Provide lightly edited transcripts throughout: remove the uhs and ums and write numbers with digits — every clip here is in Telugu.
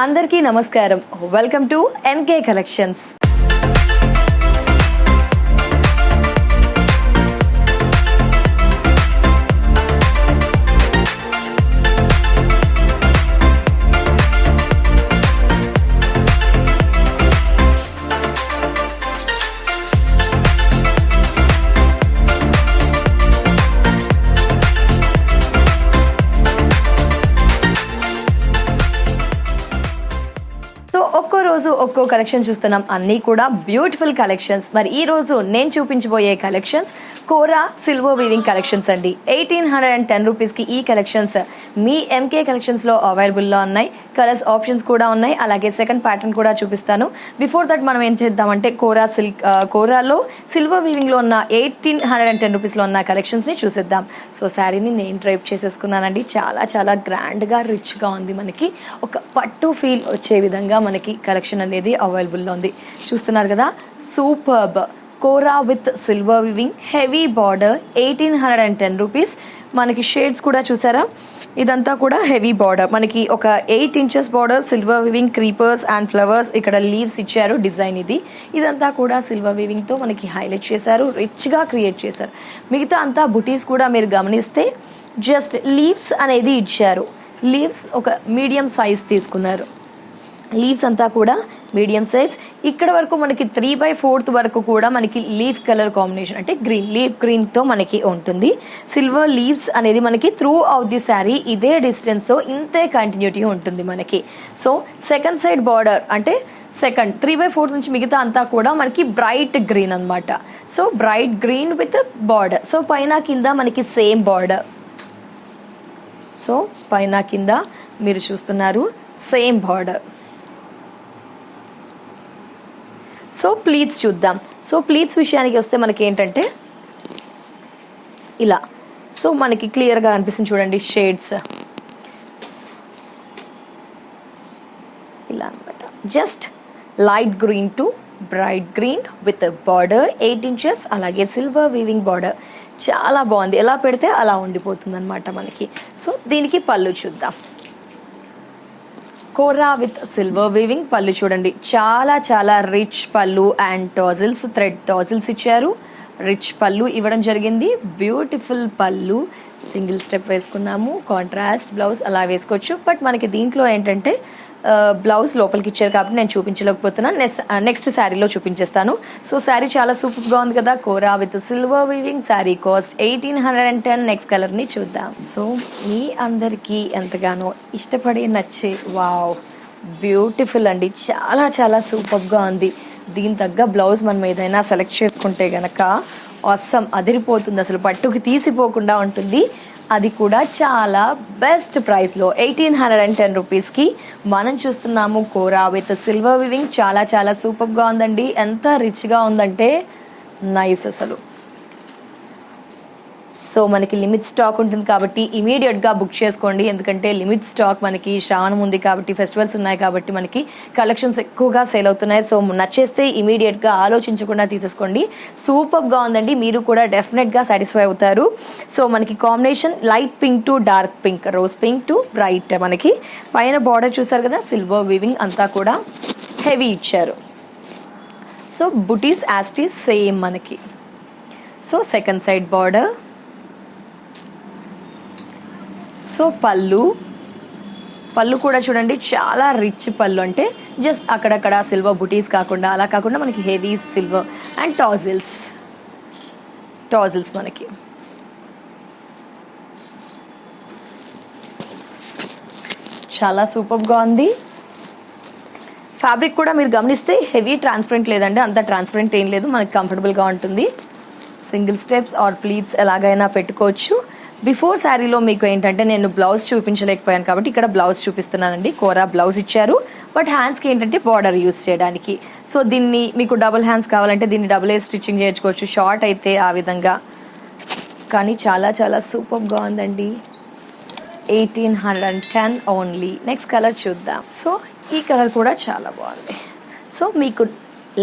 అందరికీ నమస్కారం. Welcome to MK collections. ఒక్కో రోజు ఒక్కో కలెక్షన్ చూస్తున్నాం, అన్నీ కూడా బ్యూటిఫుల్ కలెక్షన్స్. మరి ఈ రోజు నేను చూపించబోయే కలెక్షన్స్ కోరా సిల్వర్ వీవింగ్ కలెక్షన్స్ అండి. 1810 రూపీస్కి ఈ కలెక్షన్స్ మీ ఎంకే కలెక్షన్స్లో అవైలబుల్లో ఉన్నాయి. కలర్స్ ఆప్షన్స్ కూడా ఉన్నాయి, అలాగే సెకండ్ ప్యాటర్న్ కూడా చూపిస్తాను. బిఫోర్ దట్ మనం ఏం చేద్దామంటే కోరాలో సిల్వర్ వీవింగ్లో ఉన్న 1810 రూపీస్లో ఉన్న కలెక్షన్స్ని చూసేద్దాం. సో శారీని నేను డ్రైప్ చేసేసుకున్నానండి. చాలా చాలా గ్రాండ్గా రిచ్గా ఉంది. మనకి ఒక పట్టు ఫీల్ వచ్చే విధంగా మనకి కలెక్షన్ అనేది అవైలబుల్లో ఉంది. చూస్తున్నారు కదా, superb kora with silver weaving heavy border 1810 rupees. మనకి షేడ్స్ కూడా చూసారా, ఇదంతా కూడా హెవీ బార్డర్. మనకి ఒక 8 inches border, silver weaving, creepers and flowers, ఇక్కడ లీవ్స్ ఇచ్చారు. డిజైన్ ఇదంతా కూడా సిల్వర్ వివింగ్తో మనకి హైలైట్ చేశారు, రిచ్గా క్రియేట్ చేశారు. మిగతా అంతా బుటీస్ కూడా మీరు గమనిస్తే జస్ట్ లీవ్స్ అనేది ఇచ్చారు. లీవ్స్ ఒక మీడియం సైజ్ తీసుకున్నారు. లీవ్స్ అంతా కూడా మీడియం సైజ్. ఇక్కడ వరకు మనకి 3/4 వరకు కూడా మనకి లీఫ్ కలర్ కాంబినేషన్, అంటే గ్రీన్, లీఫ్ గ్రీన్తో మనకి ఉంటుంది. సిల్వర్ లీవ్స్ అనేది మనకి త్రూ అవుట్ ది శారీ ఇదే డిస్టెన్స్తో ఇంతే కంటిన్యూటీ ఉంటుంది మనకి. సో సెకండ్ సైడ్ బార్డర్ అంటే సెకండ్ 3/4 నుంచి మిగతా అంతా కూడా మనకి బ్రైట్ గ్రీన్ అనమాట. So bright green with border. So పైన కింద మనకి సేమ్ బార్డర్. సో పైన కింద మీరు చూస్తున్నారు సేమ్ బార్డర్. సో ప్లీట్స్ చూద్దాం. సో ప్లీట్స్ విషయానికి వస్తే మనకి ఏంటంటే ఇలా, సో మనకి క్లియర్గా అనిపిస్తుంది చూడండి షేడ్స్ ఇలా అనమాట. Just light green to bright green with border 8 inches, అలాగే సిల్వర్ వీవింగ్ బార్డర్. చాలా బాగుంది. ఎలా పెడితే అలా ఉండిపోతుంది అనమాట మనకి. సో దీనికి పళ్ళు చూద్దాం. కోరా విత్ సిల్వర్ వీవింగ్ పళ్ళు చూడండి, చాలా చాలా రిచ్ పళ్ళు అండ్ టాజిల్స్, థ్రెడ్ టాజిల్స్ ఇచ్చారు. రిచ్ పళ్ళు ఇవ్వడం జరిగింది. బ్యూటిఫుల్ పళ్ళు, సింగిల్ స్టెప్ వేసుకున్నాము. కాంట్రాస్ట్ బ్లౌజ్ అలా వేసుకోవచ్చు. బట్ మనకి దీంట్లో ఏంటంటే బ్లౌజ్ లోపలికి ఇచ్చారు కాబట్టి నేను చూపించలేకపోతున్నాను. నెక్స్ట్ శారీలో చూపించేస్తాను. సో శారీ చాలా సూపర్గా ఉంది కదా. Kora with silver weaving sari cost 1810. Next కలర్ని చూద్దాం. సో మీ అందరికీ ఎంతగానో ఇష్టపడి నచ్చే వావ్ బ్యూటిఫుల్ అండి, చాలా చాలా సూపర్గా ఉంది. దీని తగ్గ బ్లౌజ్ మనం ఏదైనా సెలెక్ట్ చేసుకుంటే గనక ఆసమ్ అదిరిపోతుంది, అసలు పట్టుకు తీసిపోకుండా ఉంటుంది. అది కూడా చాలా బెస్ట్ ప్రైస్లో 1810 రూపీస్కి మనం చూస్తున్నాము. కోరా విత్ సిల్వర్ వివింగ్ చాలా చాలా సూపర్గా ఉందండి. ఎంత రిచ్గా ఉందంటే నైస్ అసలు. సో మనకి లిమిట్ స్టాక్ ఉంటుంది కాబట్టి ఇమీడియట్గా బుక్ చేసుకోండి. ఎందుకంటే లిమిట్ స్టాక్ మనకి శ్రావణం ఉంది కాబట్టి, ఫెస్టివల్స్ ఉన్నాయి కాబట్టి మనకి కలెక్షన్స్ ఎక్కువగా సేల్ అవుతున్నాయి. సో నచ్చేస్తే ఇమీడియట్గా ఆలోచించకుండా తీసేసుకోండి. సూపర్గా ఉందండి, మీరు కూడా డెఫినెట్గా సాటిస్ఫై అవుతారు. సో మనకి combination light pink to dark pink, rose pink to bright. మనకి పైన బార్డర్ చూసారు కదా, సిల్వర్ వీవింగ్ అంతా కూడా హెవీ ఇచ్చారు. సో బుటీస్ యాస్టీస్ సేమ్ మనకి. So second side border. So పళ్ళు కూడా చూడండి, చాలా రిచ్ పళ్ళు. అంటే జస్ట్ అక్కడక్కడ సిల్వర్ బుటీస్ కాకుండా, అలా కాకుండా మనకి హెవీ సిల్వర్ అండ్ టాజిల్స్ మనకి. చాలా సూపర్గా ఉంది. ఫ్యాబ్రిక్ కూడా మీరు గమనిస్తే హెవీ ట్రాన్స్పరెంట్ లేదండి, అంత ట్రాన్స్పరెంట్ ఏం లేదు, మనకి కంఫర్టబుల్గా ఉంటుంది. సింగిల్ స్టెప్స్ ఆర్ ప్లీట్స్ ఎలాగైనా పెట్టుకోవచ్చు. బిఫోర్ శారీలో మీకు ఏంటంటే నేను బ్లౌజ్ చూపించలేకపోయాను కాబట్టి ఇక్కడ బ్లౌజ్ చూపిస్తున్నానండి. కోరా బ్లౌజ్ ఇచ్చారు, బట్ హ్యాండ్స్కి ఏంటంటే బార్డర్ యూస్ చేయడానికి. సో దీన్ని మీకు డబుల్ హ్యాండ్స్ కావాలంటే దీన్ని డబుల్ స్టిచ్చింగ్ చేయించుకోవచ్చు, షార్ట్ అయితే ఆ విధంగా. కానీ చాలా చాలా సూపర్గా ఉందండి. 1810 ఓన్లీ. నెక్స్ట్ కలర్ చూద్దాం. సో ఈ కలర్ కూడా చాలా బాగుంది. సో మీకు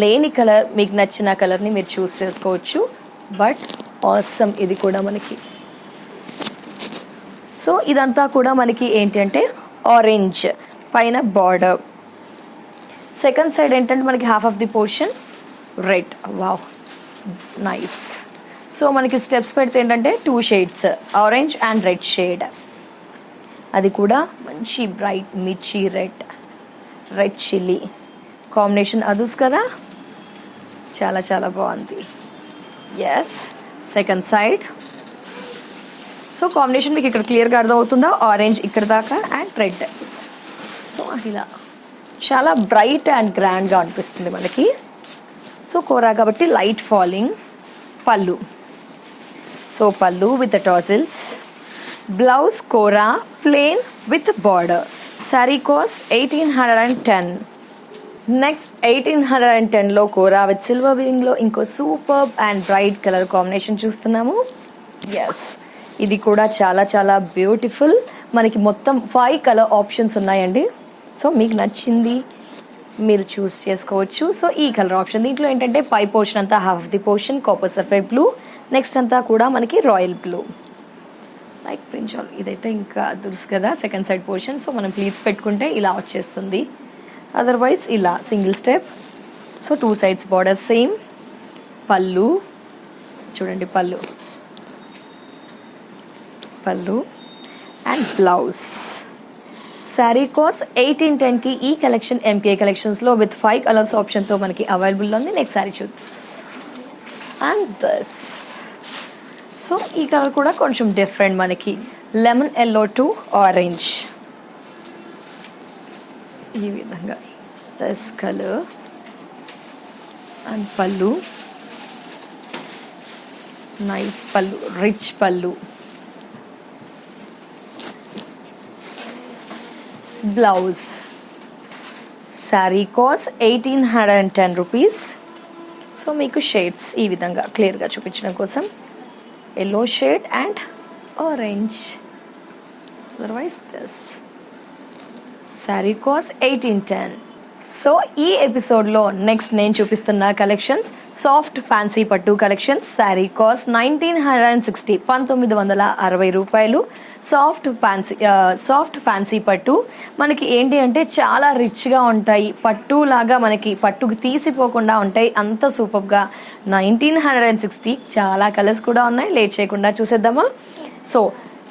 లేని కలర్, మీకు నచ్చిన కలర్ని మీరు చూస్ చేసుకోవచ్చు. బట్ ఆసమ్ ఇది కూడా మనకి. సో ఇదంతా కూడా మనకి ఏంటి అంటే ఆరెంజ్ పైన బార్డర్. సెకండ్ సైడ్ ఏంటంటే మనకి half of the portion red. Wow, nice. So మనకి స్టెప్స్ పెడితే ఏంటంటే 2 shades, orange and red shade. అది కూడా మంచి బ్రైట్ మిర్చి రెడ్ చిల్లీ కాంబినేషన్ అదుస్ కదా, చాలా చాలా బాగుంది. Yes, second side. So combination మీకు ఇక్కడ క్లియర్గా అర్థమవుతుందా, ఆరెంజ్ ఇక్కడ దాకా అండ్ రెడ్. సో ఇలా చాలా బ్రైట్ అండ్ గ్రాండ్గా అనిపిస్తుంది మనకి. సో కోరా కాబట్టి లైట్ ఫాలింగ్. పళ్ళు, సో పళ్ళు with tassels. Blouse kora plain with border. Sari cost 1810. Next 1810లో కోరా విత్ సిల్వర్ వీవింగ్లో ఇంకో super and bright colour combination చూస్తున్నాము. ఎస్, ఇది కూడా చాలా చాలా బ్యూటిఫుల్. మనకి మొత్తం 5 కలర్ ఆప్షన్స్ ఉన్నాయండి. సో మీకు నచ్చింది మీరు చూస్ చేసుకోవచ్చు. సో ఈ కలర్ ఆప్షన్, దీంట్లో ఏంటంటే పై పోర్షన్ అంతా half the portion copper sulphate blue, next అంతా కూడా మనకి రాయల్ బ్లూ లైక్ ప్రించాల్. ఇదైతే ఇంకా తెలుసు కదా సెకండ్ సైడ్ పోర్షన్. సో మనం ప్లీట్స్ పెట్టుకుంటే ఇలా వచ్చేస్తుంది, అదర్వైజ్ ఇలా single step. So 2 sides border same. పళ్ళు చూడండి, పళ్ళు అండ్ బ్లౌజ్. శారీ కాస్ట్ 1810కి ఈ కలెక్షన్ ఎంకే కలెక్షన్స్లో విత్ 5 కలర్స్ ఆప్షన్తో మనకి అవైలబుల్లో ఉంది. నెక్స్ట్ శారీ చూద్దాం. అండ్ దిస్, సో ఈ కలర్ కూడా కొంచెం డిఫరెంట్ మనకి, లెమన్ ఎల్లో టు ఆరెంజ్. ఈ విధంగా దిస్ కలర్ అండ్ పళ్ళు, నైస్ పళ్ళు, రిచ్ పళ్ళు. Blouse. Sari cost 1810 rupees. So మీకు షేడ్స్ ఈ విధంగా క్లియర్గా చూపించడం కోసం, yellow shade and orange, otherwise this. Sari cost 1810. So ఈ ఎపిసోడ్లో నెక్స్ట్ నేను చూపిస్తున్న కలెక్షన్స్ సాఫ్ట్ ఫ్యాన్సీ పట్టు కలెక్షన్స్. శారీ కాస్ట్ 1960, 1960 రూపాయలు. సాఫ్ట్ ఫ్యాన్సీ పట్టు మనకి ఏంటి అంటే చాలా రిచ్గా ఉంటాయి, పట్టు లాగా మనకి పట్టుకు తీసిపోకుండా ఉంటాయి, అంత సూపర్గా. 1960, చాలా కలర్స్ కూడా ఉన్నాయి. లేట్ చేయకుండా చూసేద్దామా. సో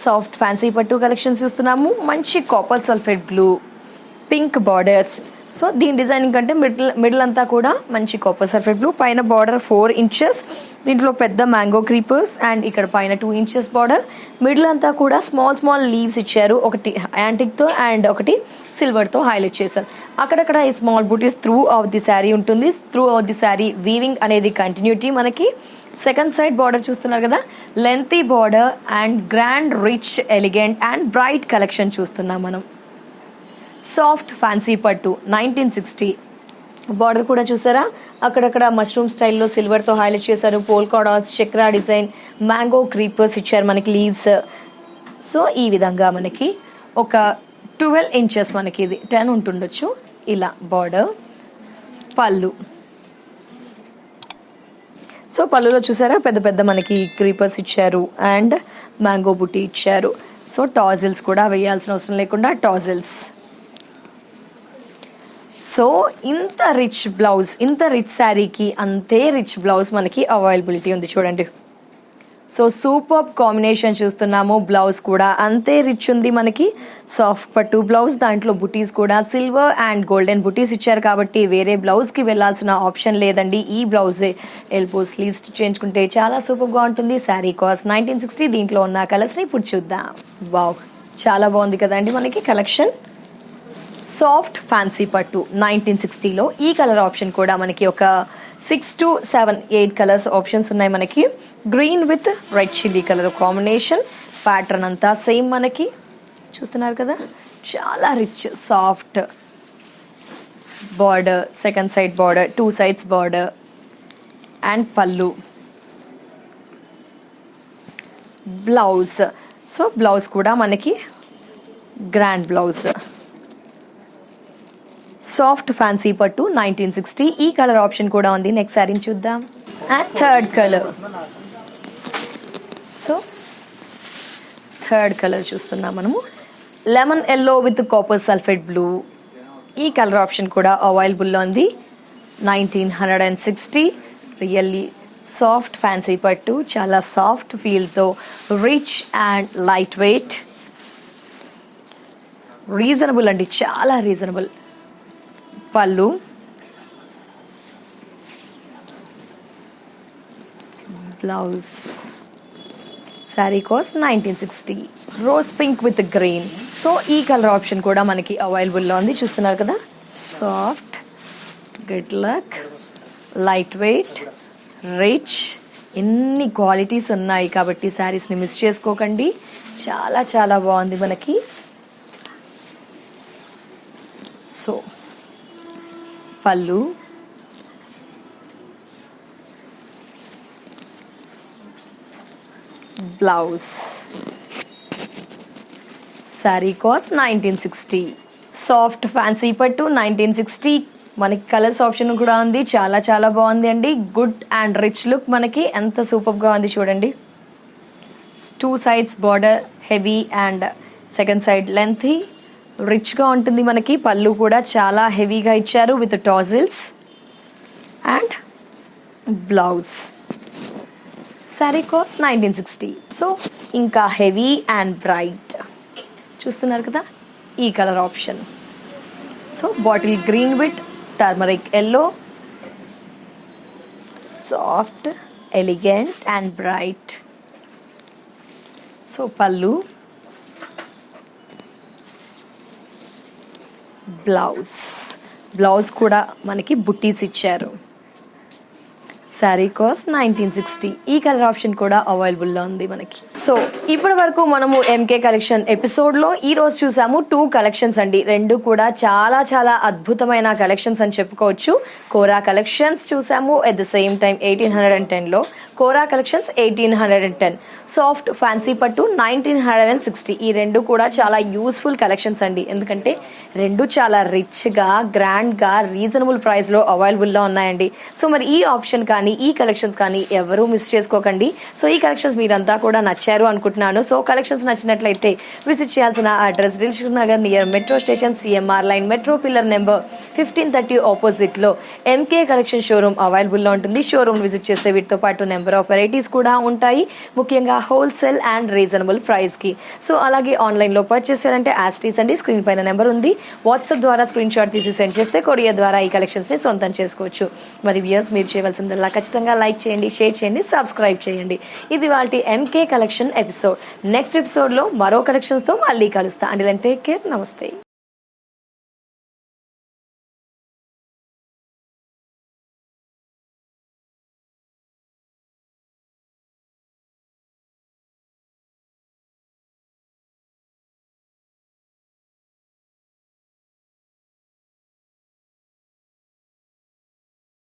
సాఫ్ట్ ఫ్యాన్సీ పట్టు కలెక్షన్స్ చూస్తున్నాము. మంచి copper sulphate blue, pink borders. So దీని డిజైనింగ్ కంటే మిడిల్ అంతా కూడా మంచి కాపర్ సల్ఫేట్ బ్లూ, పైన బార్డర్ 4 ఇంచెస్, దీంట్లో పెద్ద మ్యాంగో క్రీపర్స్ అండ్ ఇక్కడ పైన 2 ఇంచెస్ బార్డర్. మిడిల్ అంతా కూడా స్మాల్ లీవ్స్ ఇచ్చారు, ఒకటి యాంటిక్తో అండ్ ఒకటి సిల్వర్తో హైలైట్ చేశారు. అక్కడక్కడ ఈ small booties through of the sari ఉంటుంది. Through of the sari weaving అనేది కంటిన్యూటీ మనకి. సెకండ్ సైడ్ బార్డర్ చూస్తున్నారు కదా, lengthy border and grand rich elegant and bright collection చూస్తున్నాం మనం. సాఫ్ట్ ఫ్యాన్సీ పట్టు 1960. బార్డర్ కూడా చూసారా, అక్కడక్కడ మష్రూమ్ స్టైల్లో సిల్వర్తో హైలైట్ చేశారు, polka dots, Chakra design, mango creepers ఇచ్చారు మనకి లీవ్స్. సో ఈ విధంగా మనకి ఒక 12 ఇంచెస్, మనకి ఇది 10 ఉంటుండొచ్చు ఇలా బార్డర్. పళ్ళు, సో పళ్ళులో చూసారా పెద్ద మనకి క్రీపర్స్ ఇచ్చారు అండ్ మ్యాంగో బుట్టి ఇచ్చారు. సో టాజిల్స్ కూడా వేయాల్సిన అవసరం లేకుండా టాజిల్స్. సో ఇంత రిచ్ బ్లౌజ్, ఇంత రిచ్ శారీకి అంతే రిచ్ బ్లౌజ్ మనకి అవైలబిలిటీ ఉంది చూడండి. సో సూపర్ కాంబినేషన్ చూస్తున్నాము. బ్లౌజ్ కూడా అంతే రిచ్ ఉంది మనకి, సాఫ్ట్ పట్టు బ్లౌజ్, దాంట్లో బుటీస్ కూడా సిల్వర్ అండ్ గోల్డెన్ బుటీస్ ఇచ్చారు కాబట్టి వేరే బ్లౌజ్కి వెళ్ళాల్సిన ఆప్షన్ లేదండి. ఈ బ్లౌజే ఎల్బో స్లీవ్స్ చేయించుకుంటే చాలా సూపర్గా ఉంటుంది. శారీ కాస్ట్ 1960. దీంట్లో ఉన్న కలర్స్ని ఇప్పుడు చూద్దాం. వావ్, చాలా బాగుంది కదండి మనకి కలెక్షన్. సాఫ్ట్ ఫ్యాన్సీ పట్టు 1960లో ఈ కలర్ ఆప్షన్ కూడా మనకి ఒక 6 to 7, 8 కలర్స్ ఆప్షన్స్ ఉన్నాయి మనకి. Green with red chilli colour combination. Pattern అంతా సేమ్ మనకి చూస్తున్నారు కదా, చాలా rich soft border, second side border, 2 sides border and పళ్ళు. బ్లౌజ్, సో బ్లౌజ్ కూడా మనకి గ్రాండ్ బ్లౌజ్. సాఫ్ట్ ఫ్యాన్సీ పట్టు 1960. ఈ కలర్ ఆప్షన్ కూడా ఉంది. నెక్స్ట్ శారీని చూద్దాం. And third colour, so third colour చూస్తున్నాం మనము. Lemon yellow with copper sulphate blue, ఈ కలర్ ఆప్షన్ కూడా అవైలబుల్లో ఉంది. 1960. రియల్లీ సాఫ్ట్ ఫ్యాన్సీ పట్టు, చాలా సాఫ్ట్ ఫీల్తో, rich and light weight, reasonable అండి, చాలా రీజనబుల్. పళ్ళు, blouse. Sari cost 1960. Rose pink with green. So ఈ కలర్ ఆప్షన్ కూడా మనకి అవైలబుల్లో ఉంది. చూస్తున్నారు కదా, soft, good luck, light weight, rich, ఎన్ని క్వాలిటీస్ ఉన్నాయి కాబట్టి శారీస్ని మిస్ చేసుకోకండి. చాలా చాలా బాగుంది మనకి. సో పళ్ళు, blouse. Sari cost 1960. Soft fancy పట్టు 1960. మనకి కలర్స్ ఆప్షన్ కూడా ఉంది. చాలా చాలా బాగుంది అండి. గుడ్ అండ్ రిచ్ లుక్, మనకి ఎంత సూపర్గా ఉంది చూడండి. 2 sides border heavy and second side lengthy, రిచ్గా ఉంటుంది మనకి. పళ్ళు కూడా చాలా హెవీగా ఇచ్చారు with tassels and blouse. Sari cost 1960. So ఇంకా హెవీ అండ్ బ్రైట్ చూస్తున్నారు కదా, ఈ colour option. So bottle green with turmeric yellow, soft, elegant and bright. So పళ్ళు, బ్లౌజ్ కూడా మనకి బుట్టీస్ ఇచ్చారు. శారీ కాస్ట్ 1960. ఈ కలర్ ఆప్షన్ కూడా అవైలబుల్లో ఉంది మనకి. సో ఇప్పటి వరకు మనము ఎంకే కలెక్షన్ ఎపిసోడ్లో ఈరోజు చూసాము 2 కలెక్షన్స్ అండి. 2 కూడా చాలా చాలా అద్భుతమైన కలెక్షన్స్ అని చెప్పుకోవచ్చు. కోరా కలెక్షన్స్ చూసాము, ఎట్ ద సేమ్ టైం 1810లో కోరా కలెక్షన్స్ 1810, సాఫ్ట్ ఫ్యాన్సీ పట్టు 1960. ఈ 2 కూడా చాలా యూస్ఫుల్ కలెక్షన్స్ అండి, ఎందుకంటే 2 చాలా రిచ్గా, గ్రాండ్గా, రీజనబుల్ ప్రైస్లో అవైలబుల్లో ఉన్నాయండి. సో మరి ఈ ఆప్షన్ కానీ ఈ కలెక్షన్స్ కానీ ఎవరూ మిస్ చేసుకోకండి. సో ఈ కలెక్షన్స్ మీరంతా కూడా నచ్చారు అనుకుంటున్నాను. సో కలెక్షన్స్ నచ్చినట్లయితే విజిట్ చేయాల్సిన address Dilsukh Nagar near metro station, CMR line, metro pillar number 1530 ఆపోజిట్లో ఎంకే కలెక్షన్ షోరూమ్ అవైలబుల్లో ఉంటుంది. షోరూమ్ విజిట్ చేస్తే వీటితో పాటు నెంబర్ ఆఫ్ వెరైటీస్ కూడా ఉంటాయి, ముఖ్యంగా హోల్సేల్ అండ్ రీజనబుల్ ప్రైస్కి. సో అలాగే ఆన్లైన్లో పర్చేస్ చేయాలంటే యాస్టీస్ అండి, స్క్రీన్ పైన నెంబర్ ఉంది. వాట్సాప్ ద్వారా స్క్రీన్ షాట్ తీసి సెండ్ చేస్తే కొరియర్ ద్వారా ఈ కలెక్షన్స్ని సొంతం చేసుకోవచ్చు. మరి వ్యూయర్స్ మీరు చేయవలసిందల్లా ఖచ్చితంగా లైక్ చేయండి, షేర్ చేయండి, సబ్స్క్రైబ్ చేయండి. ఇది వాటి ఎంకే కలెక్షన్ ఎపిసోడ్. నెక్స్ట్ ఎపిసోడ్లో మరో కలెక్షన్స్తో మళ్ళీ కలుస్తా. And then take care. నమస్తే.